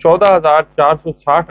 14,460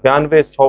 9200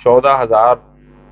14,000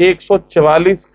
144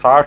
60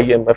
IMF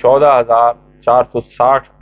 14,460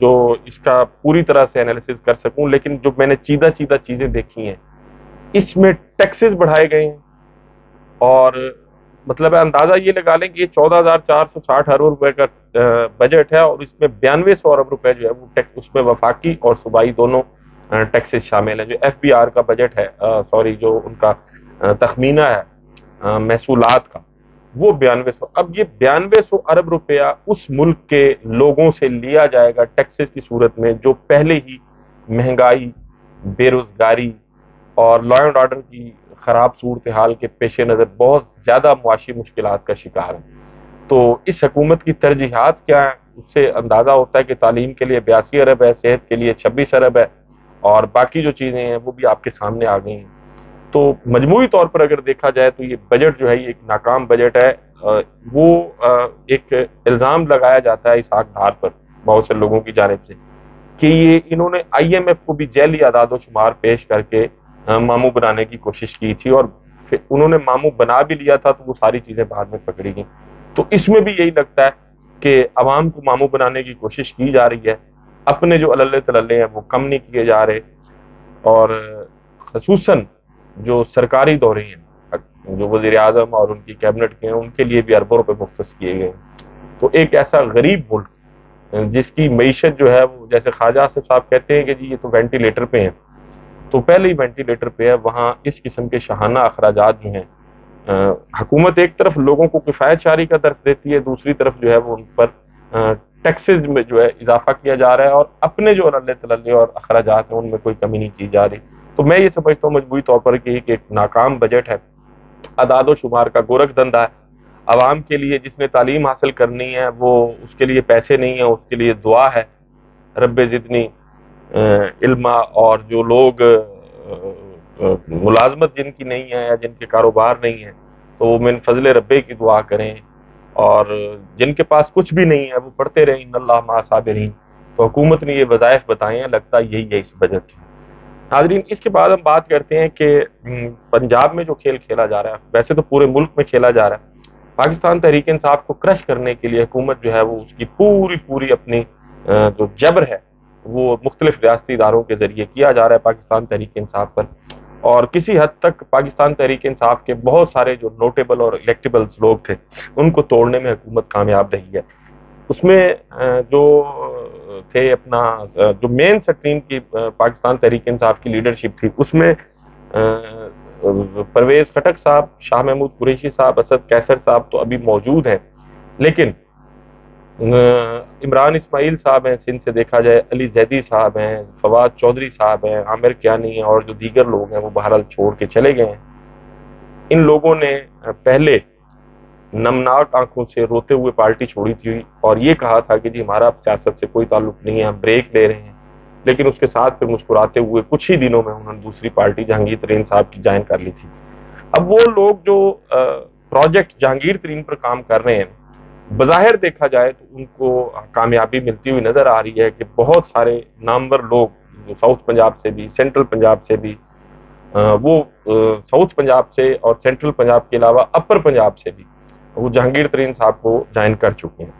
جو اس کا پوری طرح سے انالیسس کر سکوں، لیکن جو میں نے چیدہ چیزیں دیکھی ہیں، اس میں ٹیکسز بڑھائے گئے ہیں، اور مطلب اندازہ یہ لگا لیں کہ یہ 14,460 ارب روپے کا بجٹ ہے، اور اس میں 9200 ارب روپے جو ہے وہ اس میں وفاقی اور صوبائی دونوں ٹیکسز شامل ہیں۔ جو ایف بی آر کا بجٹ ہے، سوری، جو ان کا تخمینہ ہے محصولات کا، وہ 9200۔ اب یہ 9200 ارب روپیہ اس ملک کے لوگوں سے لیا جائے گا ٹیکسز کی صورت میں، جو پہلے ہی مہنگائی، بے روزگاری اور لا اینڈ آرڈر کی خراب صورتحال کے پیش نظر بہت زیادہ معاشی مشکلات کا شکار ہے۔ تو اس حکومت کی ترجیحات کیا ہیں، اس سے اندازہ ہوتا ہے کہ تعلیم کے لیے 82 ارب ہے، صحت کے لیے 26 ارب ہے، اور باقی جو چیزیں ہیں وہ بھی آپ کے سامنے آ گئی ہیں۔ تو مجموعی طور پر اگر دیکھا جائے تو یہ بجٹ جو ہے یہ ایک ناکام بجٹ ہے۔ وہ ایک الزام لگایا جاتا ہے اسحاق ڈار پر بہت سے لوگوں کی جانب سے کہ یہ انہوں نے آئی ایم ایف کو بھی ذیلی اعداد و شمار پیش کر کے ماموں بنانے کی کوشش کی تھی، اور پھر انہوں نے ماموں بنا بھی لیا تھا تو وہ ساری چیزیں بعد میں پکڑی گئیں۔ تو اس میں بھی یہی لگتا ہے کہ عوام کو ماموں بنانے کی کوشش کی جا رہی ہے، اپنے جو عللے تللے ہیں وہ کم نہیں کیے جا رہے، اور خصوصاً جو سرکاری دورے ہیں جو وزیر اعظم اور ان کی کیبنٹ کے ہیں، ان کے لیے بھی اربوں روپے مختص کیے گئے ہیں۔ تو ایک ایسا غریب ملک جس کی معیشت جو ہے وہ، جیسے خواجہ آصف صاحب کہتے ہیں کہ جی یہ تو وینٹیلیٹر پہ ہیں، تو پہلے ہی وینٹیلیٹر پہ ہے، وہاں اس قسم کے شاہانہ اخراجات جو ہیں، حکومت ایک طرف لوگوں کو کفایت شعاری کا درس دیتی ہے، دوسری طرف جو ہے وہ ان پر ٹیکسز میں جو ہے اضافہ کیا جا رہا ہے، اور اپنے جو عللے تللے اور اخراجات ہیں ان میں کوئی کمی نہیں کی جا رہی۔ تو میں یہ سمجھتا ہوں مجموعی طور پر کہ ایک ناکام بجٹ ہے، اعداد و شمار کا گورکھ دھندا ہے۔ عوام کے لیے جس نے تعلیم حاصل کرنی ہے وہ، اس کے لیے پیسے نہیں ہیں، اس کے لیے دعا ہے رب زدنی علما، اور جو لوگ ملازمت جن کی نہیں ہے یا جن کے کاروبار نہیں ہے تو وہ من فضل ربے کی دعا کریں، اور جن کے پاس کچھ بھی نہیں ہے وہ پڑھتے رہیں ان اللہ مع صابرین۔ تو حکومت نے یہ وظائف بتائے ہیں، لگتا یہی ہے اس بجٹ کی۔ ناظرین، اس کے بعد ہم بات کرتے ہیں کہ پنجاب میں جو کھیل کھیلا جا رہا ہے، ویسے تو پورے ملک میں کھیلا جا رہا ہے، پاکستان تحریک انصاف کو کرش کرنے کے لیے حکومت جو ہے وہ اس کی پوری اپنی جو جبر ہے وہ مختلف ریاستی اداروں کے ذریعے کیا جا رہا ہے پاکستان تحریک انصاف پر، اور کسی حد تک پاکستان تحریک انصاف کے بہت سارے جو نوٹیبل اور الیکٹیبلز لوگ تھے ان کو توڑنے میں حکومت کامیاب رہی ہے۔ اس میں جو تھے اپنا جو مین سٹریم کی پاکستان تحریک انصاف کی لیڈرشپ تھی، اس میں پرویز خٹک صاحب، شاہ محمود قریشی صاحب، اسد کیسر صاحب تو ابھی موجود ہیں، لیکن عمران اسماعیل صاحب ہیں سندھ سے دیکھا جائے، علی زیدی صاحب ہیں، فواد چودھری صاحب ہیں، عامر کیانی ہیں، اور جو دیگر لوگ ہیں وہ بہرحال چھوڑ کے چلے گئے ہیں۔ ان لوگوں نے پہلے نمناک آنکھوں سے روتے ہوئے پارٹی چھوڑی تھی اور یہ کہا تھا کہ جی ہمارا سیاست سے کوئی تعلق نہیں ہے، ہم بریک لے رہے ہیں، لیکن اس کے ساتھ پھر مسکراتے ہوئے کچھ ہی دنوں میں انہوں نے دوسری پارٹی جہانگیر ترین صاحب کی جوائن کر لی تھی۔ اب وہ لوگ جو پروجیکٹ جہانگیر ترین پر کام کر رہے ہیں، بظاہر دیکھا جائے تو ان کو کامیابی ملتی ہوئی نظر آ رہی ہے کہ بہت سارے نامور لوگ جو ساؤتھ پنجاب سے بھی، سینٹرل پنجاب سے بھی، وہ ساؤتھ پنجاب سے اور سینٹرل پنجاب کے علاوہ اپر پنجاب سے بھی وہ جہانگیر ترین صاحب کو جوائن کر چکے ہیں۔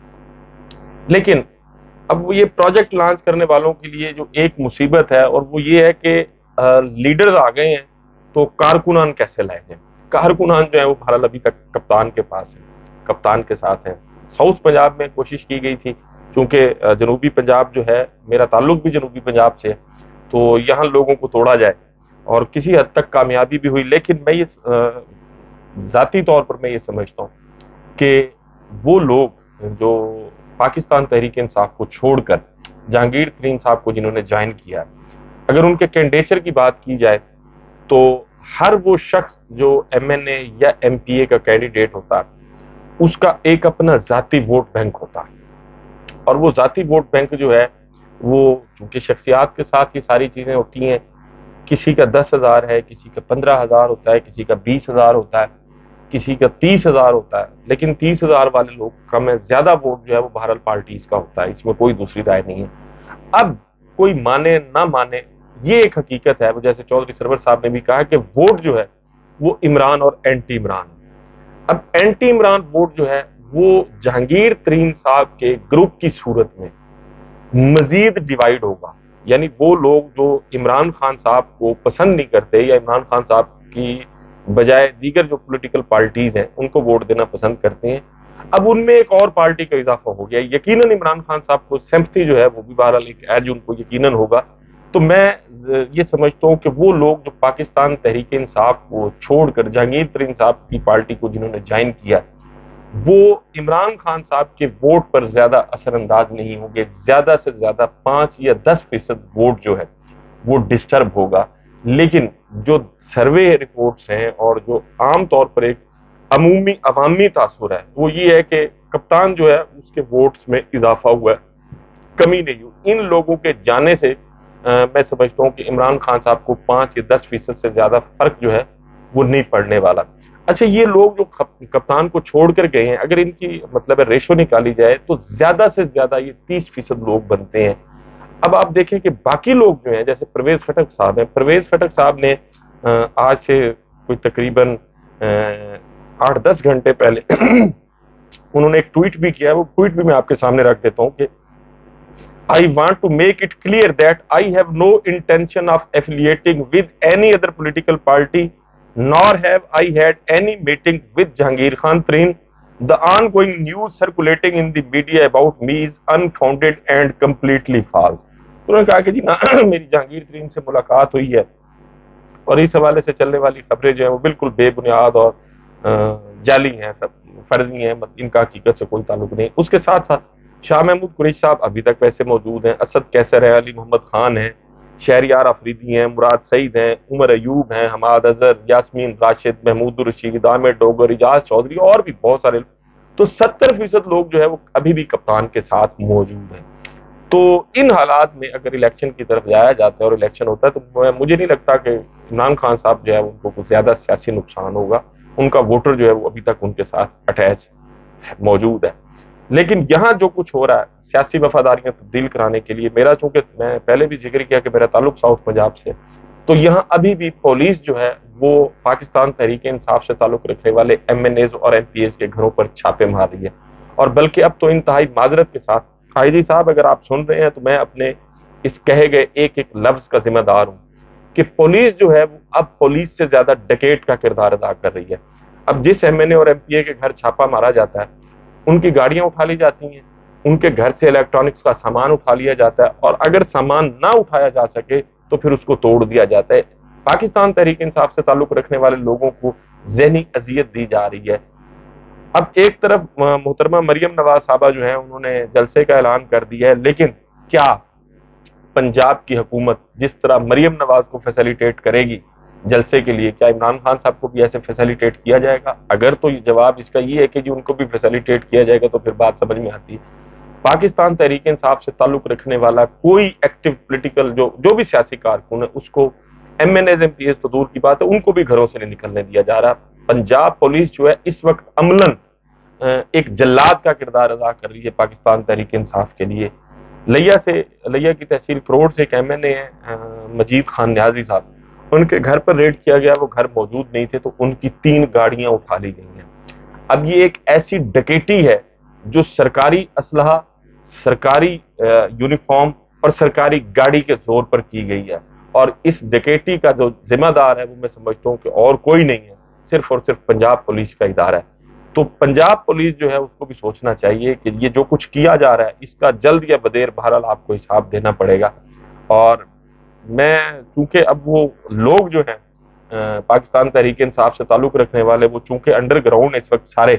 لیکن اب وہ یہ پروجیکٹ لانچ کرنے والوں کے لیے جو ایک مصیبت ہے، اور وہ یہ ہے کہ لیڈرز آ گئے ہیں تو کارکنان کیسے لائے جائیں۔ کارکنان جو ہیں وہ بہرحال ابھی تک کپتان کے پاس ہیں، کپتان کے ساتھ ہیں۔ ساؤتھ پنجاب میں کوشش کی گئی تھی، چونکہ جنوبی پنجاب جو ہے، میرا تعلق بھی جنوبی پنجاب سے ہے، تو یہاں لوگوں کو توڑا جائے، اور کسی حد تک کامیابی بھی ہوئی، لیکن میں یہ ذاتی طور پر میں یہ سمجھتا ہوں کہ وہ لوگ جو پاکستان تحریک انصاف کو چھوڑ کر جہانگیر ترین صاحب کو جنہوں نے جوائن کیا، اگر ان کے کینڈیڈیچر کی بات کی جائے تو ہر وہ شخص جو ایم این اے یا ایم پی اے کا کینڈیڈیٹ ہوتا ہے اس کا ایک اپنا ذاتی ووٹ بینک ہوتا ہے، اور وہ ذاتی ووٹ بینک جو ہے وہ چونکہ شخصیات کے ساتھ یہ ساری چیزیں ہوتی ہیں، کسی کا 10,000 ہے، کسی کا 15,000 ہوتا ہے، کسی کا 20,000 ہوتا ہے، کسی کا 30,000 ہوتا ہے، لیکن 30,000 والے لوگ کا میں زیادہ ووٹ جو ہے وہ بہرحال پارٹیز کا ہوتا ہے، اس میں کوئی دوسری رائے نہیں ہے۔ اب کوئی مانے نہ مانے یہ ایک حقیقت ہے، جیسے چودھری سرور صاحب نے بھی کہا کہ ووٹ جو ہے وہ عمران اور اینٹی عمران۔ اب اینٹی عمران ووٹ جو ہے وہ جہانگیر ترین صاحب کے گروپ کی صورت میں مزید ڈیوائڈ ہوگا. یعنی وہ لوگ جو عمران خان صاحب کو پسند نہیں کرتے یا عمران خان صاحب کی بجائے دیگر جو پولیٹیکل پارٹیز ہیں ان کو ووٹ دینا پسند کرتے ہیں، اب ان میں ایک اور پارٹی کا اضافہ ہو گیا. یقیناً عمران خان صاحب کو سمپتھی جو ہے وہ بھی بہرحال ایک ایج ان کو یقیناً ہوگا. تو میں یہ سمجھتا ہوں کہ وہ لوگ جو پاکستان تحریک انصاف کو چھوڑ کر جہانگیر ترین صاحب کی پارٹی کو جنہوں نے جوائن کیا، وہ عمران خان صاحب کے ووٹ پر زیادہ اثر انداز نہیں ہوں گے. زیادہ سے زیادہ 5 یا 10% ووٹ جو ہے وہ ڈسٹرب ہوگا. لیکن جو سروے رپورٹس ہیں اور جو عام طور پر ایک عوامی تاثر ہے وہ یہ ہے کہ کپتان جو ہے اس کے ووٹس میں اضافہ ہوا ہے، کمی نہیں ہوئی. ان لوگوں کے جانے سے میں سمجھتا ہوں کہ عمران خان صاحب کو 5 یا 10% سے زیادہ فرق جو ہے وہ نہیں پڑنے والا. اچھا، یہ لوگ جو کپتان کو چھوڑ کر گئے ہیں، اگر ان کی مطلب ریشو نکالی جائے تو زیادہ سے زیادہ یہ 30% لوگ بنتے ہیں. اب آپ دیکھیں کہ باقی لوگ جو ہیں جیسے پرویز خٹک صاحب ہیں، پرویز خٹک صاحب نے آج سے کوئی تقریباً 8-10 گھنٹے پہلے انہوں نے ایک ٹویٹ بھی کیا ہے. وہ ٹویٹ بھی میں آپ کے سامنے رکھ دیتا ہوں کہ I want to make it clear that I have no intention of affiliating with any other political party, nor have I had any meeting with Jahangir Khan Tareen. The ongoing news circulating in the media about me is unfounded and completely false. انہوں نے کہا کہ جی نا میری جہانگیر ترین سے ملاقات ہوئی ہے اور اس حوالے سے چلنے والی خبریں جو ہیں وہ بالکل بے بنیاد اور جعلی ہیں، فرضی ہیں، ان کا حقیقت سے کوئی تعلق نہیں. اس کے ساتھ ساتھ شاہ محمود قریشی صاحب ابھی تک ویسے موجود ہیں، اسد کیسر ہے، علی محمد خان ہیں، شہریار افریدی ہیں، مراد سعید ہیں، عمر ایوب ہیں، حماد اظہر، یاسمین راشد، محمود الرشید، عامر ڈوگر، اجاز چودھری اور بھی بہت سارے. تو 70% لوگ جو ہے وہ ابھی بھی کپتان کے ساتھ موجود ہیں. تو ان حالات میں اگر الیکشن کی طرف جایا جاتا ہے اور الیکشن ہوتا ہے تو مجھے نہیں لگتا کہ عمران خان صاحب جو ہے ان کو کچھ زیادہ سیاسی نقصان ہوگا. ان کا ووٹر جو ہے وہ ابھی تک ان کے ساتھ اٹیچ موجود ہے. لیکن یہاں جو کچھ ہو رہا ہے سیاسی وفاداریاں تبدیل کرانے کے لیے، میرا چونکہ میں پہلے بھی ذکر کیا کہ میرا تعلق ساؤتھ پنجاب سے، تو یہاں ابھی بھی پولیس جو ہے وہ پاکستان تحریک انصاف سے تعلق رکھنے والے ایم این ایز اور ایم پی ایز کے گھروں پر چھاپے مار رہی ہے. اور بلکہ اب تو انتہائی معذرت کے ساتھ قائدی صاحب اگر آپ سن رہے ہیں تو میں اپنے اس کہے گئے ایک ایک لفظ کا ذمہ دار ہوں کہ پولیس جو ہے وہ اب پولیس سے زیادہ ڈکیٹ کا کردار ادا کر رہی ہے. اب جس ایم این اے اور ایم پی اے کے گھر چھاپا مارا جاتا ہے ان کی گاڑیاں اٹھا لی جاتی ہیں، ان کے گھر سے الیکٹرانکس کا سامان اٹھا لیا جاتا ہے، اور اگر سامان نہ اٹھایا جا سکے تو پھر اس کو توڑ دیا جاتا ہے. پاکستان تحریک انصاف سے تعلق رکھنے والے لوگوں کو ذہنی اذیت دی جا رہی ہے. اب ایک طرف محترمہ مریم نواز صاحبہ جو ہیں انہوں نے جلسے کا اعلان کر دیا ہے، لیکن کیا پنجاب کی حکومت جس طرح مریم نواز کو فیسیلیٹیٹ کرے گی جلسے کے لیے، کیا عمران خان صاحب کو بھی ایسے فیسیلیٹیٹ کیا جائے گا؟ اگر تو جواب اس کا یہ ہے کہ جی ان کو بھی فیسیلیٹیٹ کیا جائے گا تو پھر بات سمجھ میں آتی ہے. پاکستان تحریک انصاف سے تعلق رکھنے والا کوئی ایکٹیو پولیٹیکل جو بھی سیاسی کارکن ہے اس کو M N As M P As تو دور کی بات ہے، ان کو بھی گھروں سے نہیں نکلنے دیا جا رہا. پنجاب پولیس جو ہے اس وقت عملاً ایک جلاد کا کردار ادا کر رہی ہے پاکستان تحریک انصاف کے لیے. لیا کی تحصیل کروڑ سے ایک ایم این اے ہیں مجید خان نیازی صاحب، ان کے گھر پر ریڈ کیا گیا، وہ گھر موجود نہیں تھے تو ان کی 3 گاڑیاں اٹھا لی گئی ہیں. اب یہ ایک ایسی ڈکیٹی ہے جو سرکاری اسلحہ، سرکاری یونیفارم اور سرکاری گاڑی کے زور پر کی گئی ہے، اور اس ڈکیٹی کا جو ذمہ دار ہے وہ میں سمجھتا ہوں کہ اور کوئی نہیں ہے، صرف اور صرف پنجاب پولیس کا ادارہ ہے. تو پنجاب پولیس جو ہے اس کو بھی سوچنا چاہیے کہ یہ جو کچھ کیا جا رہا ہے اس کا جلد یا بدیر بہرحال آپ کو حساب دینا پڑے گا. اور میں چونکہ اب وہ لوگ جو ہیں پاکستان تحریک انصاف سے تعلق رکھنے والے وہ چونکہ انڈر گراؤنڈ اس وقت سارے،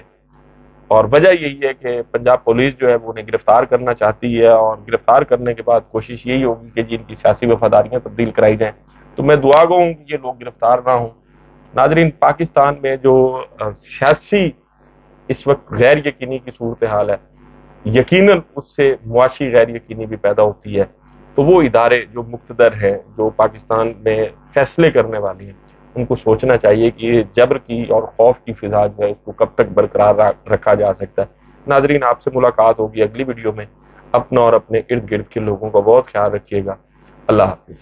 اور وجہ یہی ہے کہ پنجاب پولیس جو ہے وہ انہیں گرفتار کرنا چاہتی ہے، اور گرفتار کرنے کے بعد کوشش یہی ہوگی کہ جن کی سیاسی وفاداریاں تبدیل کرائی جائیں. تو میں دعا گو ہوں کہ یہ لوگ گرفتار نہ ہوں. ناظرین، پاکستان میں جو سیاسی اس وقت غیر یقینی کی صورتحال ہے، یقیناً اس سے معاشی غیر یقینی بھی پیدا ہوتی ہے. تو وہ ادارے جو مقتدر ہیں، جو پاکستان میں فیصلے کرنے والی ہیں، ان کو سوچنا چاہیے کہ یہ جبر کی اور خوف کی فضا جو ہے اس کو کب تک برقرار رکھا جا سکتا ہے. ناظرین، آپ سے ملاقات ہوگی اگلی ویڈیو میں. اپنا اور اپنے ارد گرد کے لوگوں کا بہت خیال رکھیے گا. اللہ حافظ.